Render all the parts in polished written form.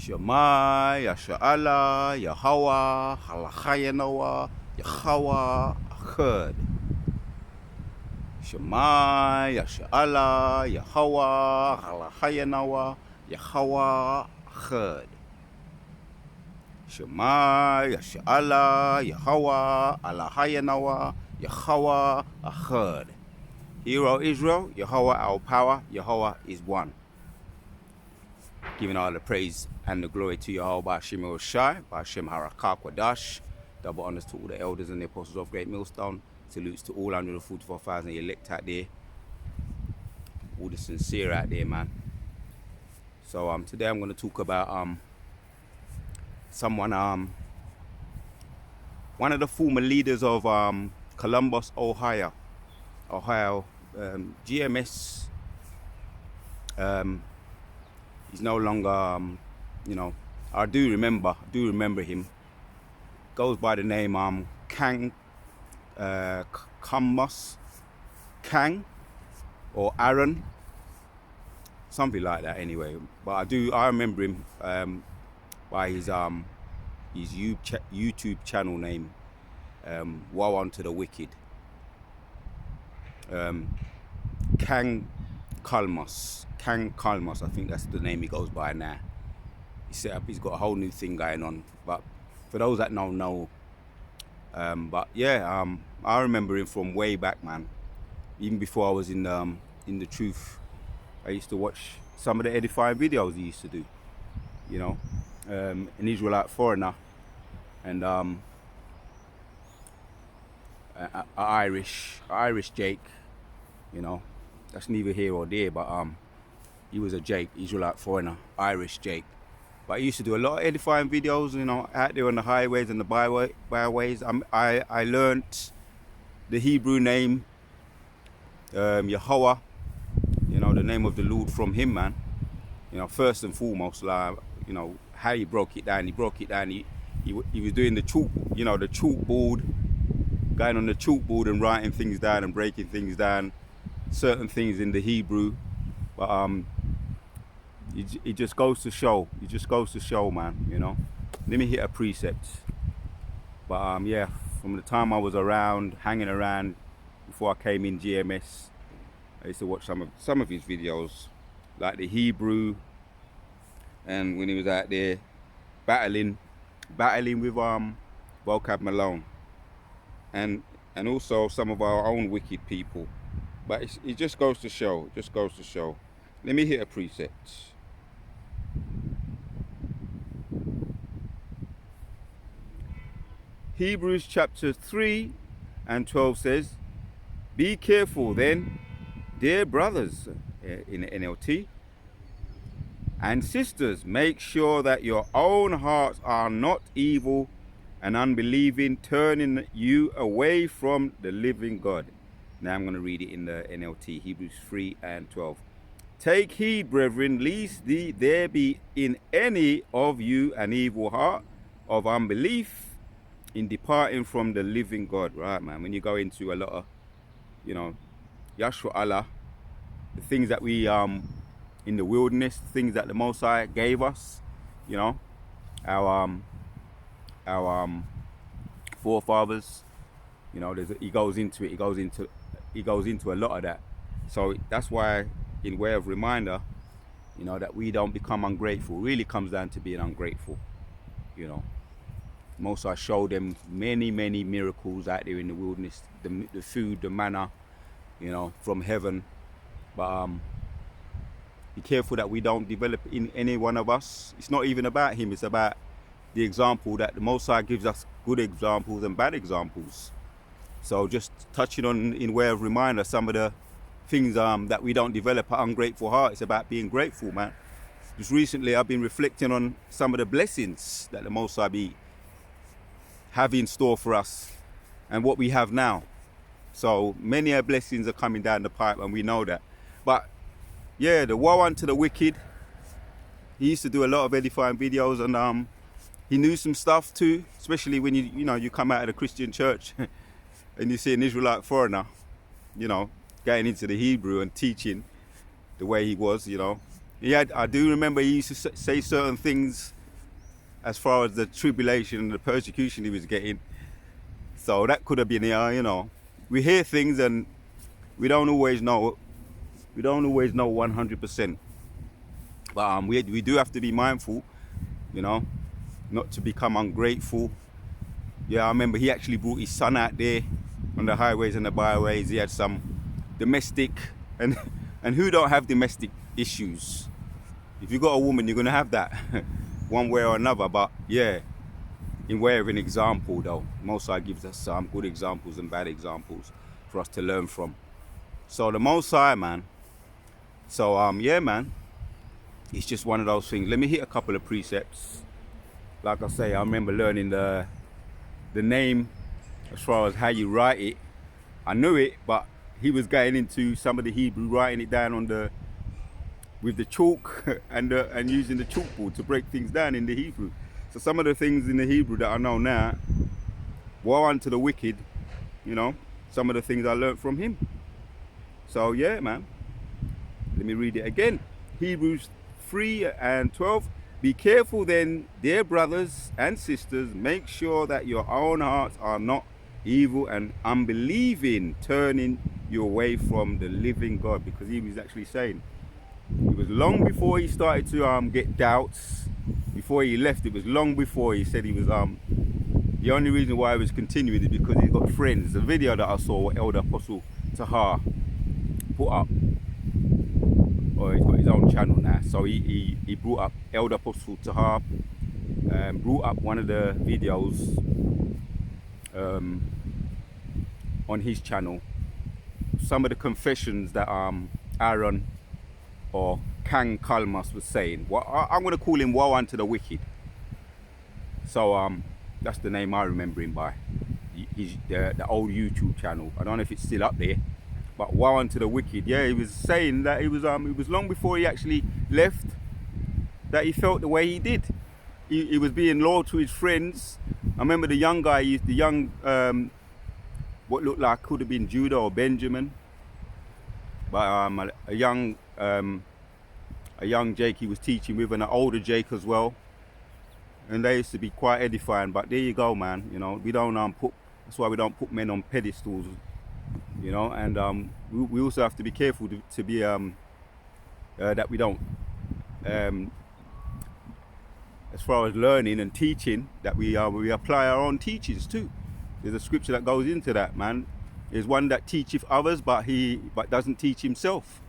Shema, Yasha'Allah, Yahweh, Halachayanoah, Yahweh, Achad. Shema, Yasha'Allah, Yahweh, Halachayanoah, Yahweh, Achad. Shema, Yasha'Allah, Yahweh, Halachayanoah, Yahweh, Achad. Hear, O Israel, Yahweh our power, Yahweh is one. Giving all the praise and the glory to Yahweh by Hashem Shai, by Hashem Harakah Kwadash. Double honors to all the elders and the apostles of Great Millstone. Salutes to all 144,000 elect out there. All the sincere out there, man. So today I'm going to talk about someone, one of the former leaders of Columbus, Ohio, GMS. He's no longer, I do remember him. Goes by the name Kang Kummus Kang or Aaron, something like that. Anyway, but I remember him by his YouTube channel name, Woe Unto the Wicked. Kang Kummus, I think that's the name he goes by now. He's got a whole new thing going on. But for those that don't know, I remember him from way back, man. Even before I was in the truth, I used to watch some of the edifying videos he used to do. An Israelite foreigner and Irish Jake. That's neither here or there, but he was a Jake, Israelite foreigner, Irish Jake. But he used to do a lot of edifying videos, out there on the highways and the byways. I learnt the Hebrew name, Yahweh, the name of the Lord from him, man. First and foremost, how he broke it down. He broke it down. He was doing the chalkboard, going on the chalkboard and writing things down and breaking things down. Certain things in the Hebrew, but it just goes to show. It just goes to show, man. Let me hit a precept. But from the time I was hanging around before I came in GMS, I used to watch some of his videos, like the Hebrew, and when he was out there battling with Vocab Malone, and also some of our own wicked people. But it just goes to show. Let me hit a precept. Hebrews chapter 3 and 12 says, "Be careful then, dear brothers," in the NLT, "and sisters, make sure that your own hearts are not evil and unbelieving, turning you away from the living God." Now I'm going to read it in the NLT, Hebrews 3 and 12. "Take heed, brethren, lest there be in any of you an evil heart of unbelief in departing from the living God." Right, man. When you go into a lot of, Yahshua Allah, the things that we, in the wilderness, things that the Most High gave us, our forefathers, he goes into it. He goes into a lot of that. So that's why, in way of reminder, that we don't become ungrateful. It really comes down to being ungrateful. Most I showed them many miracles out there in the wilderness, the food, the manna, from heaven. But be careful that we don't develop in any one of us. It's not even about him. It's about the example that the Most High gives us, good examples and bad examples. So just touching on, in way of reminder, some of the things that we don't develop an ungrateful heart. It's about being grateful, man. Just recently I've been reflecting on some of the blessings that the Most High have in store for us and what we have now. So many blessings are coming down the pipe, and we know that. But yeah, the woe unto the wicked. He used to do a lot of edifying videos, and he knew some stuff too, especially when you come out of the Christian church and you see an Israelite foreigner, getting into the Hebrew and teaching the way he was. I do remember he used to say certain things as far as the tribulation and the persecution he was getting. So that could have been, you know, we hear things and we don't always know. We don't always know 100%. But we do have to be mindful, you know, not to become ungrateful. Yeah, I remember he actually brought his son out there on the highways and the byways. He had some domestic, and who don't have domestic issues? If you got a woman, you're gonna have that one way or another. But yeah, in way of an example though, Most High gives us some good examples and bad examples for us to learn from. So the Most High, man. So yeah, man, it's just one of those things. Let me hit a couple of precepts. Like I say, I remember learning the name as far as how you write it. I knew it, but he was going into some of the Hebrew, writing it down on with the chalk and using the chalkboard to break things down in the Hebrew. So some of the things in the Hebrew that I know now, woe unto the wicked, you know, some of the things I learned from him. So yeah, man, let me read it again. Hebrews 3:12. Be careful then, dear brothers and sisters, make sure that your own hearts are not evil and unbelieving, turning you away from the living God. Because he was actually saying, it was long before he started to get doubts, before he left, it was long before he said he was, the only reason why he was continuing is because he's got friends. The video that I saw, what Elder Apostle Tahar put up, or he's got his own channel now, so he brought up Elder Apostle Tahar, brought up one of the videos on his channel, some of the confessions that Aaron or Kang Kalmas was saying. Well, I'm going to call him Woe Unto the Wicked. So that's the name I remember him by. He's the old YouTube channel. I don't know if it's still up there, but Woe Unto the Wicked. Yeah, he was saying that it was long before he actually left that he felt the way he did. He was being loyal to his friends. I remember the young guy, the young what looked like could have been Judah or Benjamin, but a young Jake he was teaching with, and an older Jake as well, and they used to be quite edifying. But there you go, man. You know, we don't that's why we don't put men on pedestals, you know. And we also have to be careful to be that we don't as far as learning and teaching, that we apply our own teachings too. There's a scripture that goes into that, man. There's one that teacheth others, but doesn't teach himself.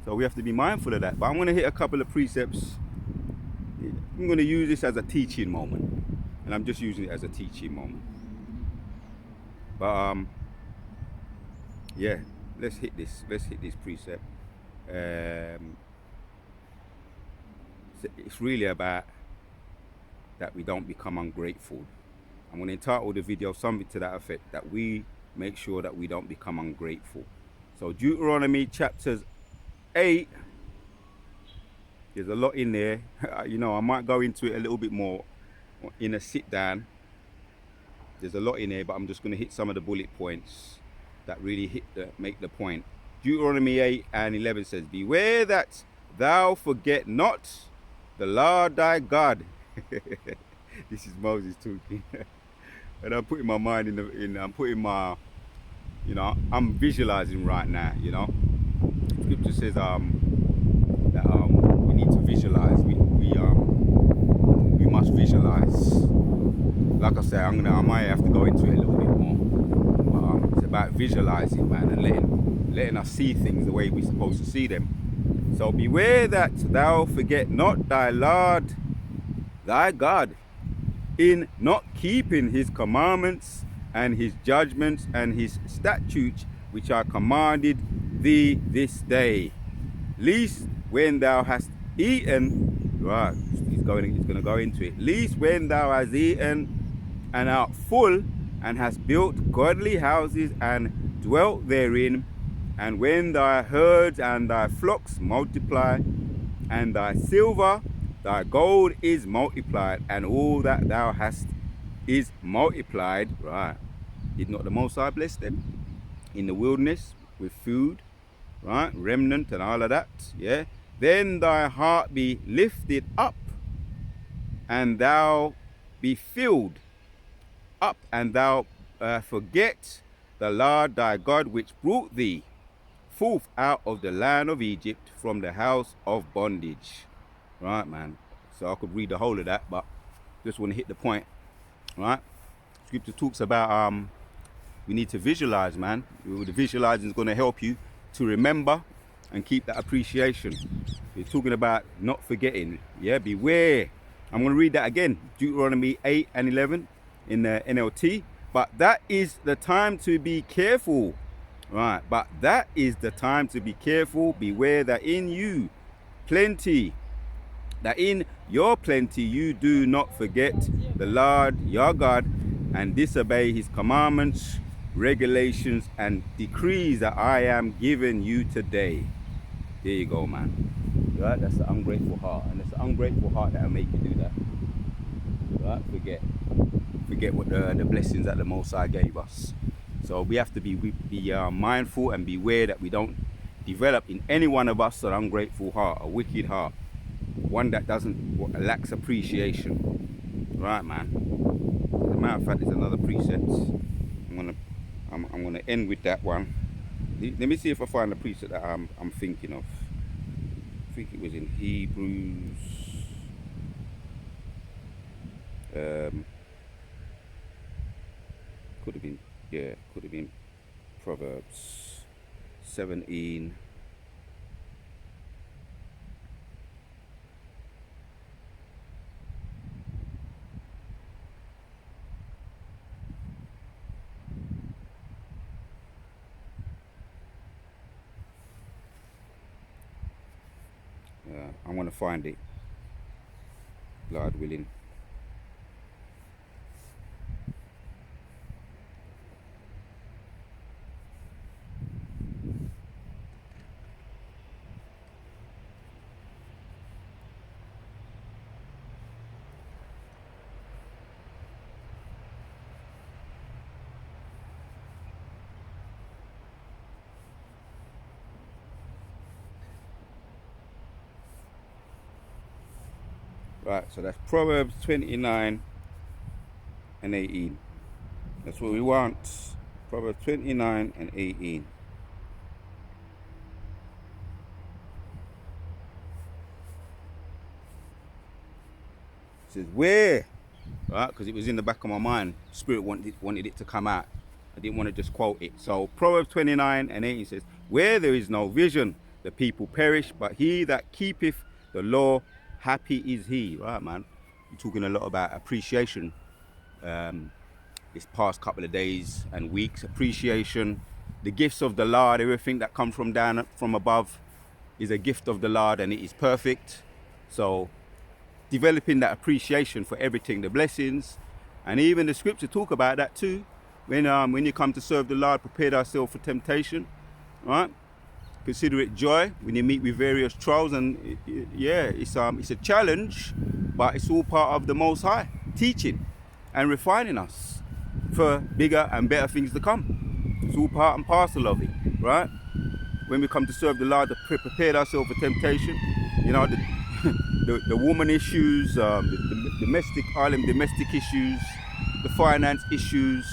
So we have to be mindful of that. But I'm going to hit a couple of precepts. I'm going to use this as a teaching moment, and I'm just using it as a teaching moment. But yeah, let's hit this precept. It's really about that we don't become ungrateful. I'm going to entitle the video something to that effect, that we make sure that we don't become ungrateful. So Deuteronomy chapters 8, there's a lot in there. You know, I might go into it a little bit more in a sit down. There's a lot in there, but I'm just going to hit some of the bullet points that really make the point. Deuteronomy 8:11 says, beware that thou forget not the Lord thy God. This is Moses talking. And I'm putting my mind I'm putting my, you know, I'm visualizing right now, you know. Scripture says that we need to visualize. We must visualize. Like I said, I might have to go into it a little bit more. But it's about visualizing, man, and letting us see things the way we're supposed to see them. So beware that thou forget not thy Lord thy God, in not keeping his commandments and his judgments and his statutes which I commanded thee this day, least when thou hast eaten, right, he's going to go into it, least when thou hast eaten and art full, and hast built godly houses and dwelt therein, and when thy herds and thy flocks multiply, and thy silver, thy gold is multiplied, and all that thou hast is multiplied. Right. Did not the Most High bless them in the wilderness with food, right? Remnant and all of that. Yeah. Then thy heart be lifted up, and thou be filled up, and thou forget the Lord thy God, which brought thee forth out of the land of Egypt from the house of bondage. Right, man. So I could read the whole of that, but just want to hit the point. Right. Scripture talks about we need to visualize, man. The visualizing is going to help you to remember and keep that appreciation. It's talking about not forgetting. Yeah, beware. I'm going to read that again. Deuteronomy 8 and 11 in the NLT. But that is the time to be careful. Right. But that is the time to be careful. Beware that in you plenty, that in your plenty you do not forget the Lord your God and disobey his commandments, regulations, and decrees that I am giving you today. There you go, man. Right? That's the ungrateful heart. And it's the ungrateful heart that'll make you do that. Right? Forget what the blessings that the Most High gave us. So we have to be mindful and beware that we don't develop in any one of us an ungrateful heart, a wicked heart, one that lacks appreciation. Right, man. As a matter of fact, there's another precept. I'm gonna end with that one. Let me see if I find the precept that I'm thinking of. I think it was in Hebrews. Could have been Proverbs 17. I'm going to find it, Lord willing. Right, so that's Proverbs 29 and 18. That's what we want. Proverbs 29 and 18. It says, where? Right, because it was in the back of my mind. Spirit wanted it to come out. I didn't want to just quote it. So Proverbs 29 and 18 says, where there is no vision, the people perish, but he that keepeth the law, happy is he. Right, man. You're talking a lot about appreciation this past couple of days and weeks. Appreciation, the gifts of the Lord, everything that comes from down from above is a gift of the Lord, and it is perfect. So developing that appreciation for everything, the blessings, and even the scripture talk about that too. When you come to serve the Lord, prepare ourselves for temptation. Right? Consider it joy when you meet with various trials, and it's a challenge, but it's all part of the Most High teaching and refining us for bigger and better things to come. It's all part and parcel of it, right? When we come to serve the Lord, to prepare ourselves for temptation, you know, the woman issues, the domestic issues, the finance issues,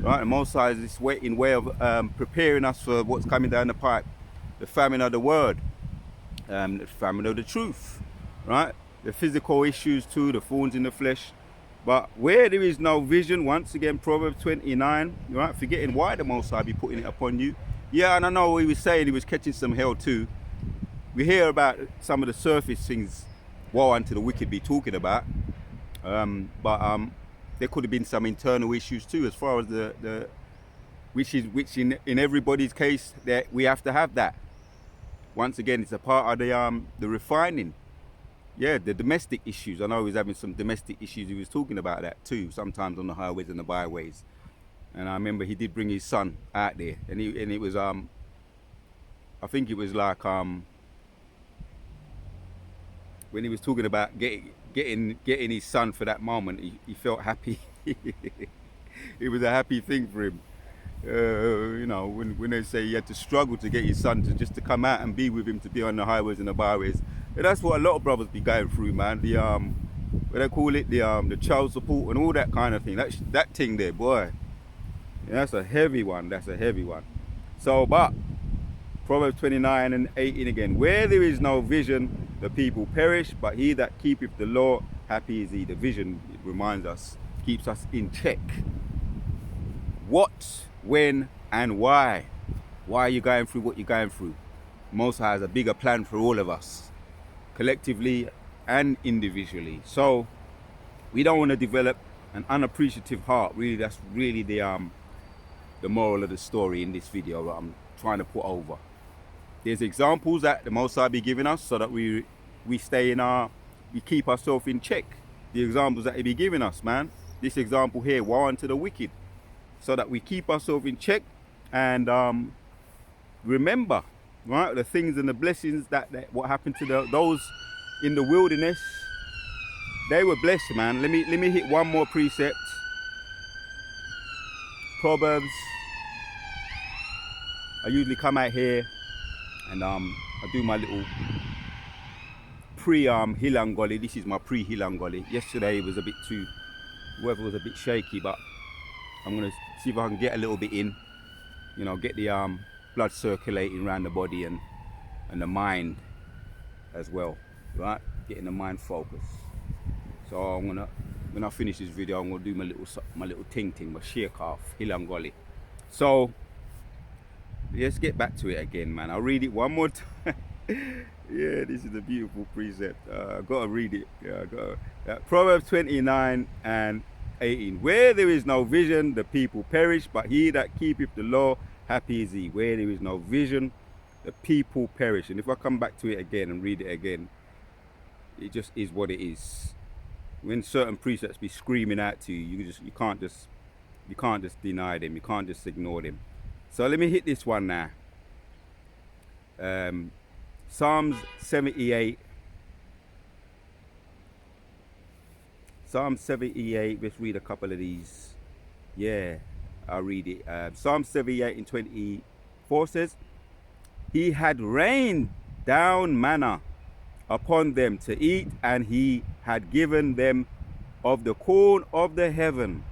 right? The Most High is this way of preparing us for what's coming down the pipe. The famine of the word, the famine of the truth, right? The physical issues too, the thorns in the flesh. But where there is no vision, once again, Proverbs 29, right? Forgetting why the Most High be putting it upon you. Yeah, and I know he was saying he was catching some hell too. We hear about some of the surface things woe unto the wicked be talking about. But there could have been some internal issues too, as far as which in everybody's case, that we have to have that. Once again, it's a part of the refining. Yeah, the domestic issues. I know he was having some domestic issues. He was talking about that too, sometimes on the highways and the byways. And I remember he did bring his son out there, and it was I think it was like when he was talking about getting his son for that moment, he felt happy. It was a happy thing for him. You know, when they say he had to struggle to get his son to come out and be with him, to be on the highways and the byways. And that's what a lot of brothers be going through, man. what they call it, the child support and all that kind of thing. That thing there, boy. Yeah, that's a heavy one. That's a heavy one. So, but Proverbs 29 and 18 again. Where there is no vision, the people perish, but he that keepeth the law, happy is he. The vision, it reminds us, keeps us in check. What, when, and why? Why are you going through what you're going through? Most High has a bigger plan for all of us, collectively and individually. So we don't want to develop an unappreciative heart. Really, that's really the moral of the story in this video that I'm trying to put over. There's examples that the Most High be giving us so that we stay in we keep ourselves in check. The examples that he be giving us, man. This example here, woe unto the wicked, so that we keep ourselves in check and remember, right, the things and the blessings that what happened to those in the wilderness. They were blessed, man. Let me hit one more precept. Proverbs. I usually come out here and I do my little pre-Hilangoli. This is my pre-Hilangoli. Yesterday it was a bit too, weather was a bit shaky, but I'm gonna see if I can get a little bit in, you know, get the blood circulating around the body and the mind as well, right? Getting the mind focused. So I'm gonna, when I finish this video, I'm gonna do my little ting, my sheer calf, Hilangoli. So let's get back to it again, man. I'll read it one more time. Yeah, this is a beautiful precept. I gotta read it. Yeah, Proverbs 29 and 18. Where there is no vision, the people perish, but he that keepeth the law, happy is he. Where there is no vision, the people perish. And if I come back to it again and read it again, it just is what it is. When certain precepts be screaming out to you, you can't just deny them. You can't just ignore them. So let me hit this one now. Psalms 78. Psalm 78, let's read a couple of these. Yeah, I'll read it. Psalm 78 and 24 says, he had rained down manna upon them to eat, and he had given them of the corn of the heaven.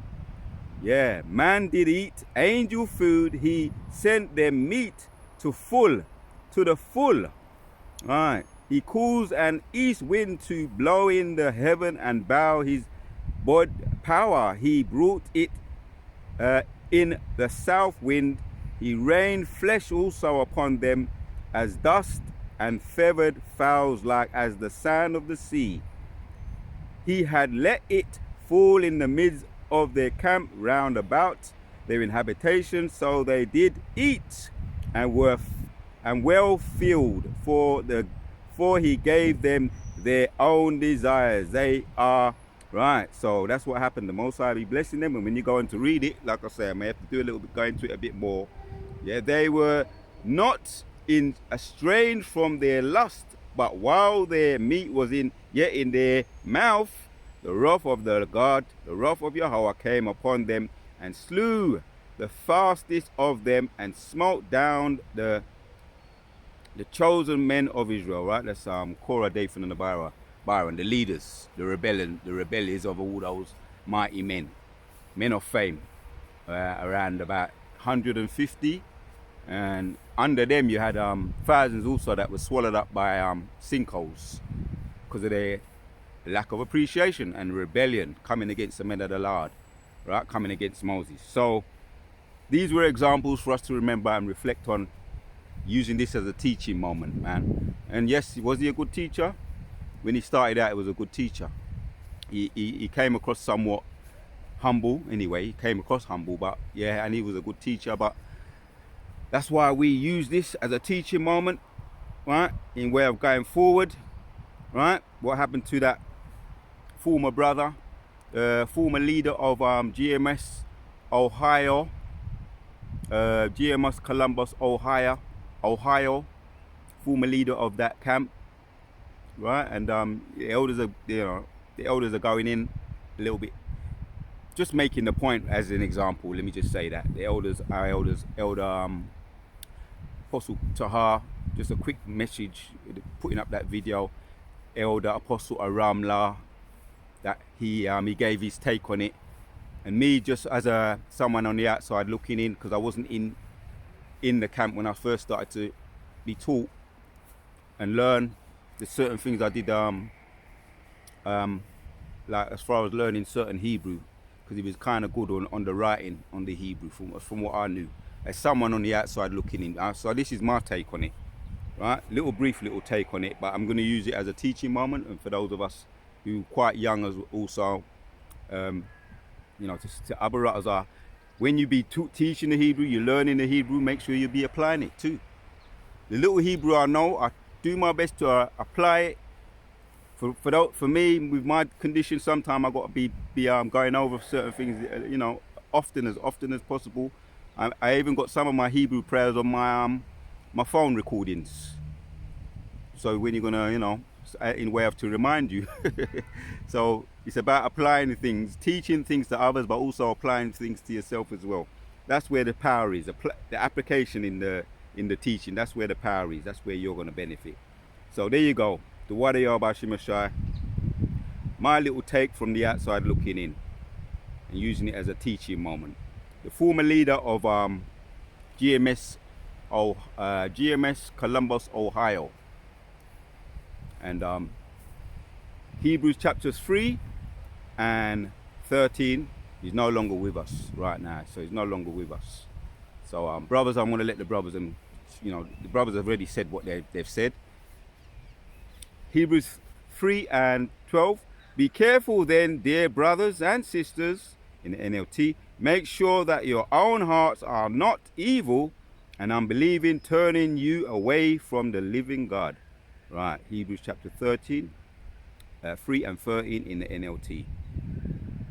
Yeah, man did eat angel food. He sent them meat to the full. Right. He caused an east wind to blow in the heaven and bow his power. He brought it in the south wind. He rained flesh also upon them as dust, and feathered fowls like as the sand of the sea. He had let it fall in the midst of their camp round about their inhabitation, so they did eat and were well filled, for he gave them their own desires. They are right. So that's what happened. The Most High be blessing them, and when you go on to read it, like I say, I may have to do a little bit, go into it a bit more. Yeah, they were not estranged from their lust, but while their meat was yet in their mouth, the wrath of the God, the wrath of Yahweh came upon them, and slew the fastest of them, and smote down the chosen men of Israel. Right, that's Korah, Dathan, and Abiram, the leaders, the rebellions of all those mighty men of fame, around about 150, and under them you had thousands also that were swallowed up by sinkholes because of their lack of appreciation and rebellion coming against the men of the Lord, right, coming against Moses. So these were examples for us to remember and reflect on, using this as a teaching moment, man. And yes, was he a good teacher? When he started out, he was a good teacher. He came across somewhat humble anyway. He came across humble, but yeah, and he was a good teacher. But that's why we use this as a teaching moment, right, in way of going forward, right? What happened to that former brother, former leader of GMS Ohio, GMS Columbus, Ohio, former leader of that camp, right? And the elders are going in a little bit, just making the point as an example. Let me just say that the elder Apostle Tahar, just a quick message, putting up that video. Elder Apostle Aramla, that he gave his take on it. And me, just as someone on the outside looking in, because I wasn't in the camp when I first started to be taught and learn the certain things I did, like as far as learning certain Hebrew, because he was kind of good on the writing on the Hebrew from what I knew, as someone on the outside looking in. So this is my take on it, right? Brief little take on it, but I'm going to use it as a teaching moment, and for those of us who are quite young as also, you know, to other writers are, when you be teaching the Hebrew, you're learning the Hebrew, make sure you be applying it too. The little Hebrew I know, I do my best to apply it. For me, with my condition, sometimes I got to be going over certain things, you know, often as possible. I even got some of my Hebrew prayers on my phone recordings. So when you're gonna, you know, in way of to remind you. So it's about applying things, teaching things to others, but also applying things to yourself as well. That's where the power is. The application in the teaching. That's where the power is. That's where you're gonna benefit. So there you go. The Word of Yahweh Shai Mashiach, my little take from the outside looking in, and using it as a teaching moment. The former leader of GMS Columbus, Ohio, and Hebrews chapters 3 and 13. He's no longer with us right now, so he's no longer with us. So brothers, I want to let the brothers, and you know, the brothers have already said what they've said. Hebrews 3 and 12. Be careful then, dear brothers and sisters, in the NLT, make sure that your own hearts are not evil and unbelieving, turning you away from the living God. Right, Hebrews chapter 13, 3 and 13 in the NLT.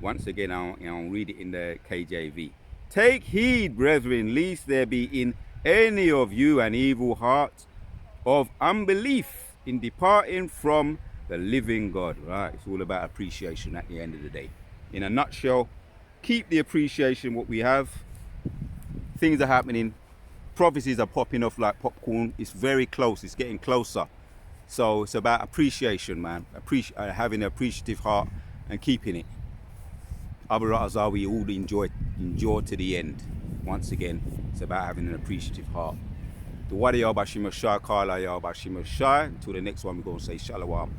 Once again, I'll read it in the KJV. Take heed, brethren, lest there be in any of you an evil heart of unbelief in departing from the living God. Right, it's all about appreciation at the end of the day. In a nutshell, keep the appreciation what we have. Things are happening, prophecies are popping off like popcorn. It's very close, it's getting closer. So it's about appreciation, man. Having an appreciative heart and keeping it. Other writers are, we all endure to the end. Once again, it's about having an appreciative heart. The Wadi Yahweh Shai Mashiach, Kala Yahweh Shai Mashiach. Until the next one, we're going to say Shalom.